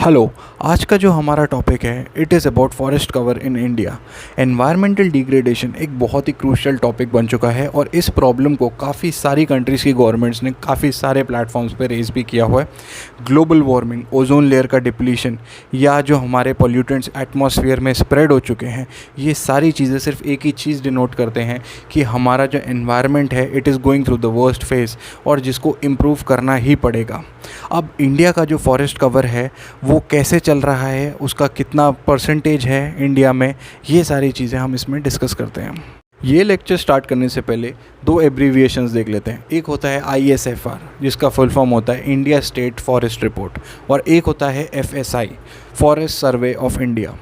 Hello. आज का जो हमारा टॉपिक है it is about forest cover in India. Environmental degradation एक बहुत ही क्रूशियल टॉपिक बन चुका है और इस प्रॉब्लम को काफ़ी सारी कंट्रीज़ की गवर्नमेंट्स ने काफ़ी सारे प्लेटफॉर्म्स पे रेज भी किया हुआ है। ग्लोबल वार्मिंग, ओजोन लेयर का डिप्लीशन या जो हमारे पोल्यूटेंट्स एटमॉस्फेयर में स्प्रेड हो चुके हैं, ये सारी चीज़ें सिर्फ एक ही चीज़ डिनोट करते हैं कि हमारा जो एनवायरनमेंट है it is going through the worst phase और जिसको इम्प्रूव करना ही पड़ेगा। अब इंडिया का जो फॉरेस्ट कवर है वो कैसे चल रहा है, उसका कितना परसेंटेज है इंडिया में, ये सारी चीज़ें हम इसमें डिस्कस करते हैं। ये लेक्चर स्टार्ट करने से पहले दो एब्रीविएशंस देख लेते हैं। एक होता है ISFR जिसका फुल फॉर्म होता है इंडिया स्टेट फॉरेस्ट रिपोर्ट और एक होता है FSI forest survey of India.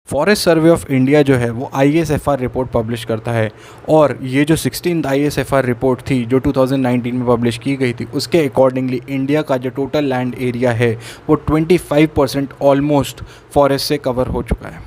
Forest survey of India जो है वो ISFR रिपोर्ट पब्लिश करता है और ये जो 16th ISFR रिपोर्ट थी जो 2019 में पब्लिश की गई थी, उसके अकॉर्डिंगली इंडिया का जो टोटल लैंड एरिया है वो 25% ऑलमोस्ट फॉरेस्ट से कवर हो चुका है।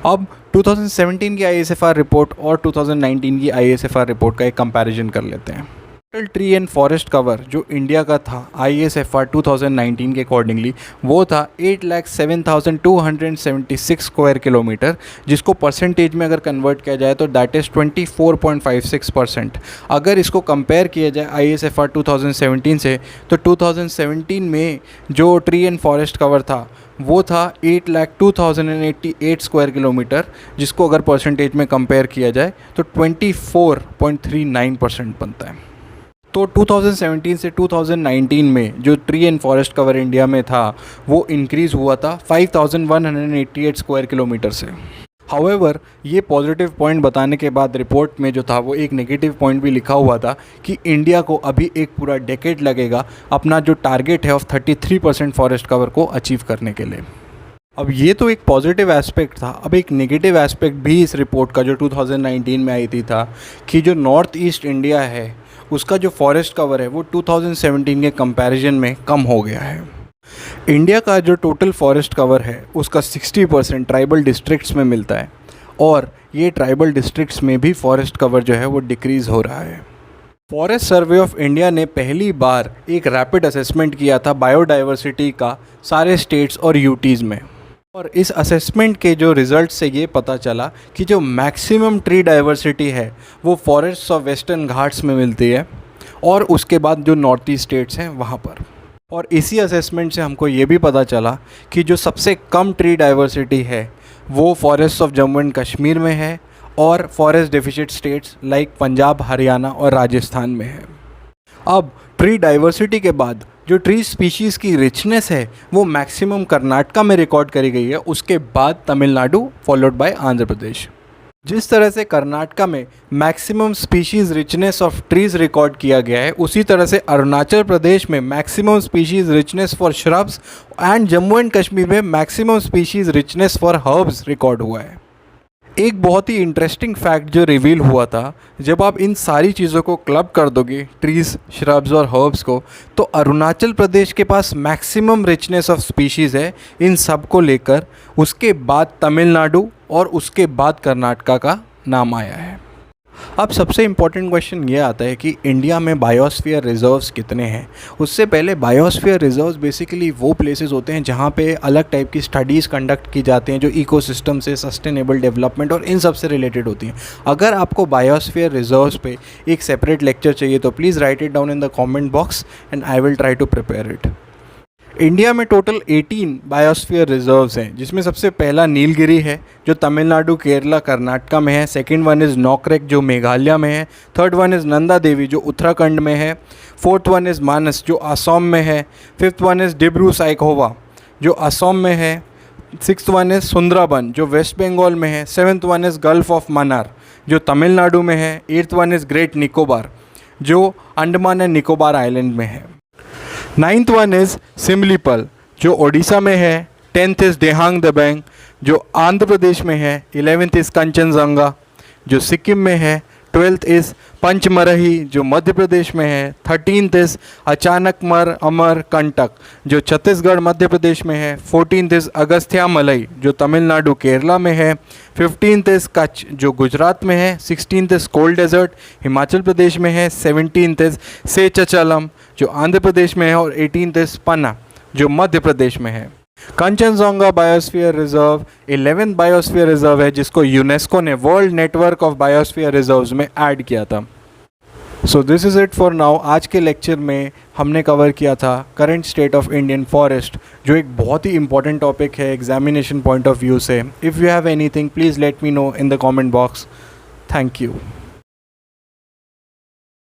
अब 2017 की ISFR रिपोर्ट और 2019 की ISFR रिपोर्ट का एक कंपैरिजन कर लेते हैं। Total tree and forest cover जो इंडिया का था ISFR 2019 के अकॉर्डिंगली वो था 8,07,276 स्क्वायर किलोमीटर, जिसको परसेंटेज में अगर कन्वर्ट किया जाए तो दैट इज़ 24.56%। अगर इसको कंपेयर किया जाए ISFR 2017 से तो 2017 में जो ट्री एंड फॉरेस्ट कवर था वो था 8,02,088 स्क्वायर किलोमीटर, जिसको अगर परसेंटेज में कंपेयर किया जाए तो 24.39% बनता है। तो 2017 से 2019 में जो tree and forest cover India में था वो इंक्रीज़ हुआ था 5,188 स्क्वायर किलोमीटर से। हाउएवर ये पॉजिटिव पॉइंट बताने के बाद रिपोर्ट में जो था वो एक नेगेटिव पॉइंट भी लिखा हुआ था कि इंडिया को अभी एक पूरा डेकेड लगेगा अपना जो टारगेट है ऑफ 33% फॉरेस्ट कवर को अचीव करने के लिए। अब ये तो एक पॉजिटिव एस्पेक्ट था। अब एक नेगेटिव एस्पेक्ट भी इस रिपोर्ट का जो 2019 में आई थी था कि जो नॉर्थ ईस्ट इंडिया है उसका जो फॉरेस्ट कवर है वो 2017 के कंपैरिजन में कम हो गया है। इंडिया का जो टोटल फॉरेस्ट कवर है उसका 60% ट्राइबल डिस्ट्रिक्ट्स में मिलता है और ये ट्राइबल डिस्ट्रिक्ट्स में भी फॉरेस्ट कवर जो है वो डिक्रीज़ हो रहा है। फॉरेस्ट सर्वे ऑफ इंडिया ने पहली बार एक रैपिड असेसमेंट किया था बायोडाइवर्सिटी का सारे स्टेट्स और यूटीज़ में और इस असेसमेंट के जो रिज़ल्ट से ये पता चला कि जो मैक्सिमम ट्री डाइवर्सिटी है वो फॉरेस्ट ऑफ वेस्टर्न घाट्स में मिलती है और उसके बाद जो नॉर्थ ईस्ट स्टेट्स हैं वहाँ पर। और इसी असेसमेंट से हमको ये भी पता चला कि जो सबसे कम ट्री डाइवर्सिटी है वो forest of Jammu and Kashmir में है और forest deficit states like Punjab, Haryana और राजस्थान में है। अब ट्री डाइवर्सिटी के बाद जो ट्री स्पीशीज़ की रिचनेस है वो मैक्सिमम कर्नाटका में रिकॉर्ड करी गई है, उसके बाद तमिलनाडु फॉलोड बाय आंध्र प्रदेश। जिस तरह से कर्नाटका में maximum species richness of trees record किया गया है, उसी तरह से अरुणाचल प्रदेश में maximum species richness for shrubs and Jammu and Kashmir में maximum species richness for herbs record हुआ है। एक बहुत ही इंटरेस्टिंग फैक्ट जो रिवील हुआ था, जब आप इन सारी चीज़ों को क्लब कर दोगे ट्रीज़, श्रब्स और हर्ब्स को, तो अरुणाचल प्रदेश के पास मैक्सिमम रिचनेस ऑफ स्पीशीज़ है इन सब को लेकर। उसके बाद तमिलनाडु और उसके बाद कर्नाटका का नाम आया है। अब सबसे इम्पॉर्टेंट क्वेश्चन ये आता है कि इंडिया में बायोस्फीयर रिजर्व्स कितने हैं। उससे पहले बायोस्फीयर रिजर्व्स बेसिकली वो प्लेसेस होते हैं जहाँ पे अलग टाइप की स्टडीज़ कंडक्ट की जाती हैं जो इकोसिस्टम से, सस्टेनेबल डेवलपमेंट और इन सब से रिलेटेड होती हैं। अगर आपको बायोस्फीयर रिजर्व्स पे एक सेपरेट लेक्चर चाहिए तो please write it down in the comment box and I will try to prepare it. India में टोटल 18 बायोस्फीयर रिजर्व्स हैं, जिसमें सबसे पहला नीलगिरी है जो तमिलनाडु, केरला, कर्नाटका में है। सेकंड वन इज़ नॉकरेक जो मेघालय में है। Third one is Nanda Devi जो उत्तराखंड में है। फोर्थ वन इज़ मानस जो असम में है। Fifth one is Dibru Saikhowa जो असम में है। सिक्स्थ वन इज़ सुंदरबन जो वेस्ट बंगाल में है। Seventh one is gulf of Mannar जो तमिलनाडु में है। Eighth one is great Nicobar जो अंडमान एंड निकोबार आइलैंड में है। नाइन्थ वन इज़ सिमलीपल जो ओडिशा में है। 10th इज़ देहांग दबैंग जो आंध्र प्रदेश में है। 11th इज़ कंचनजंगा जो सिक्किम में है। 12th इज़ पंचमरही जो मध्य प्रदेश में है। 13th इज़ अचानकमर अमर कंटक जो छत्तीसगढ़ मध्य प्रदेश में है। 14th इज़ अगस्त्यामलई जो तमिलनाडु केरला में है। 15th इज़ कच्छ जो गुजरात में है। 16th is cold desert Himachal Pradesh में है। 17th इज़ सेचचलम जो आंध्र प्रदेश में है और 18th इज़ पन्ना जो मध्य प्रदेश में है। Kanchenjunga biosphere reserve 11th biosphere reserve है जिसको यूनेस्को ने world network of biosphere reserves में ऐड किया था। So this is it for now. आज के लेक्चर में हमने कवर किया था current state of Indian forest, जो एक बहुत ही इंपॉर्टेंट टॉपिक है एग्जामिनेशन पॉइंट ऑफ व्यू से। If you have anything please let me know in the comment box. Thank you.